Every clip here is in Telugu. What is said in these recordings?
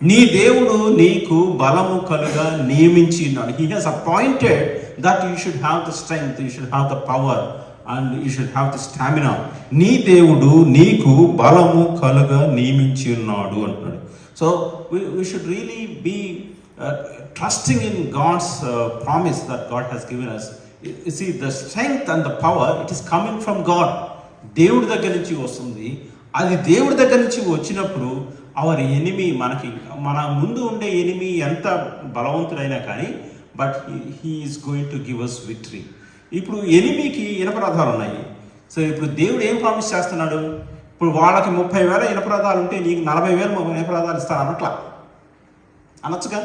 నీ దేవుడు నీకు బలము కలుగా నియమించి ఉన్నాడు. He has appointed that you should have the strength, you should have the power and you should have the stamina. నీ దేవుడు నీకు బలము కలుగా నియమించి ఉన్నాడు అంటున్నాడు. So we should really be trusting in God's promise that God has given us. You see, the strength and the power, it is coming from God. దేవుడి దగ్గర నుంచి వస్తుంది. అది దేవుడి దగ్గర నుంచి వచ్చినప్పుడు అవర్ ఎనిమి, మన ముందు ఉండే ఎనిమి ఎంత బలవంతుడైనా కానీ but he is going to give us victory. ఇప్పుడు ఎనిమికి ఇనపరథాలు ఉన్నాయి. సో ఇప్పుడు దేవుడు ఏం ప్రామిస్ చేస్తున్నాడు? ఇప్పుడు వాళ్ళకి 30,000 ఇనపరథాలు ఉంటే నీకు 40,000 ఇనపరథాలు ఇస్తాను అనట్లా, అనొచ్చుగా.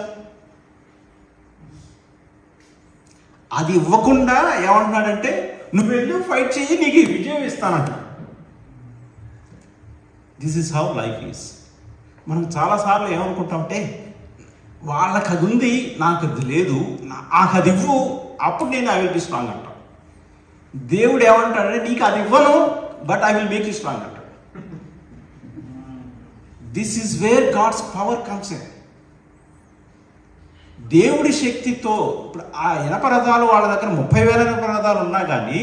అది ఇవ్వకుండా ఏమంటున్నాడంటే నువ్వు వెళ్ళి ఫైట్ చేయి, నీకు విజయం ఇస్తానంట. This is how life is. మనం చాలాసార్లు ఏమనుకుంటామంటే వాళ్ళకి అది ఉంది, నాకు అది లేదు, నాకు అది ఇవ్వు, అప్పుడు నేను ఐ విల్ బి స్ట్రాంగ్ అంటాం. దేవుడు ఏమంటాడంటే నీకు అది ఇవ్వను, but I will make you strong అంటాడు. This is where God's power comes in. దేవుడి శక్తితో ఇప్పుడు ఆ ఇనప రథాలు వాళ్ళ దగ్గర 30,000 ఇనప రథాలు ఉన్నా కానీ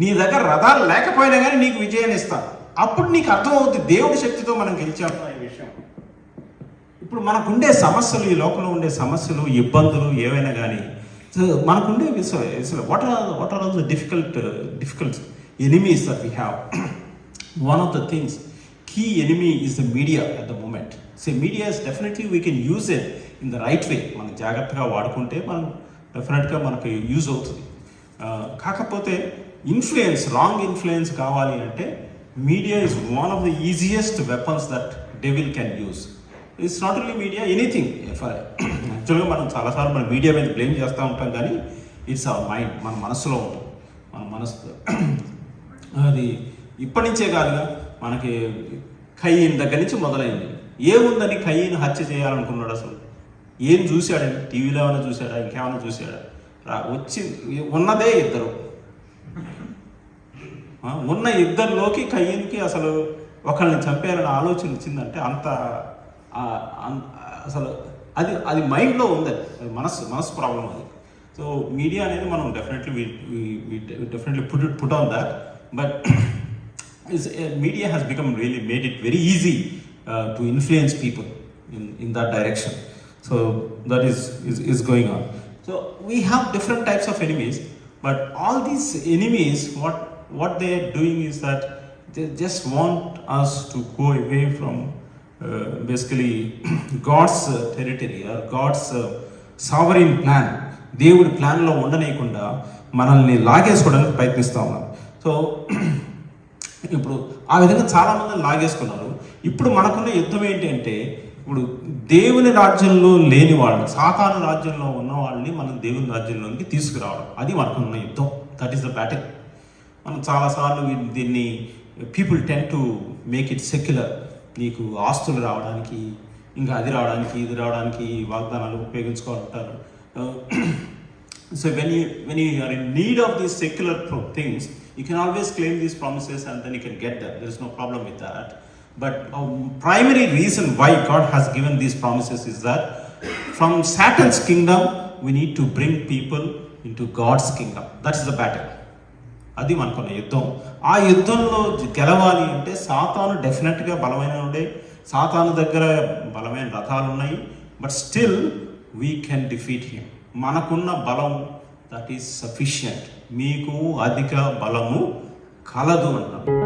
నీ దగ్గర రథాలు లేకపోయినా కానీ నీకు విజయాన్ని ఇస్తాను. అప్పుడు నీకు అర్థమవుతుంది దేవుడి శక్తితో మనం గెలిచాము అనే విషయం. ఇప్పుడు మనకుండే సమస్యలు, ఈ లోకంలో ఉండే సమస్యలు, ఇబ్బందులు ఏవైనా కానీ మనకుండే what are all the difficult enemies that we have. One of the things, key enemy is the media at the moment. So media is definitely we can use it in the right way. మనం జాగ్రత్తగా వాడుకుంటే మనం డెఫినెట్గా మనకు యూజ్ అవుతుంది. కాకపోతే ఇన్ఫ్లుయెన్స్, రాంగ్ ఇన్ఫ్లుయెన్స్ కావాలి అంటే media is one of the easiest weapons that devil can use. It's not only media, anything. యాక్చువల్గా మనం చాలాసార్లు మన మీడియా మీద బ్లేమ్ చేస్తూ ఉంటాం, కానీ ఇట్స్ అవర్ మైండ్, మన మనసులో ఉంటుంది. మన మనసు అది ఇప్పటి నుంచే కాదుగా, మనకి ఖయ్యీన్ దగ్గర నుంచి మొదలైంది. ఏముందని ఖయ్యీన్ హత్య చేయాలనుకున్నాడు? అసలు ఏం చూశాడని? టీవీలో ఏమైనా చూశాడా, ఇంకేమైనా చూశాడా? వచ్చి ఉన్నదే ఇద్దరు, ఉన్న ఇద్దరిలోకి ఖయ్యీన్కి అసలు ఒకళ్ళని చంపేయాలని ఆలోచన వచ్చిందంటే అంత అసలు అది మైండ్లో ఉంది, అది మనసు ప్రాబ్లం అది. సో మీడియా అనేది మనం definitely put on that, but media has become really made it very easy to influence people in that direction. So that is going on. So we have different types of enemies, but all these enemies, what they are doing is that they just want us to go away from basically God's territory or God's sovereign plan. దేవుడి ప్లాన్లో ఉండనేయకుండా మనల్ని లాగేసుకోవడానికి ప్రయత్నిస్తూ ఉన్నారు. సో ఇప్పుడు ఆ విధంగా చాలామంది లాగేసుకున్నారు. ఇప్పుడు మనకున్న యుద్ధం ఏంటంటే, ఇప్పుడు దేవుని రాజ్యంలో లేని వాళ్ళని, సాతాను రాజ్యంలో ఉన్న వాళ్ళని మనం దేవుని రాజ్యంలోకి తీసుకురావడం, అది మనకున్న యుద్ధం. That is the battle. మనం చాలాసార్లు దీన్ని people tend to make it secular. నీకు ఆస్తులు రావడానికి, ఇంకా అది రావడానికి, ఇది రావడానికి వాగ్దానాలు ఉపయోగించుకోవాలంటారు. So when you are in need of these secular things, you can always claim these promises and then you can get them. There is no problem with that. But a primary reason why God has given these promises is that from Satan's kingdom, we need to bring people into God's kingdom. That is the battle. అది మనకున్న యుద్ధం. ఆ యుద్ధంలో గెలవాలి అంటే సాతాను డెఫినెట్గా బలమైన ఉండే, సాతాను దగ్గర బలమైన రథాలు ఉన్నాయి, but still we can defeat him. మనకున్న బలం దట్ ఈస్ సఫిషియంట్. మీకు అధిక బలము కలదు అన్నాడు.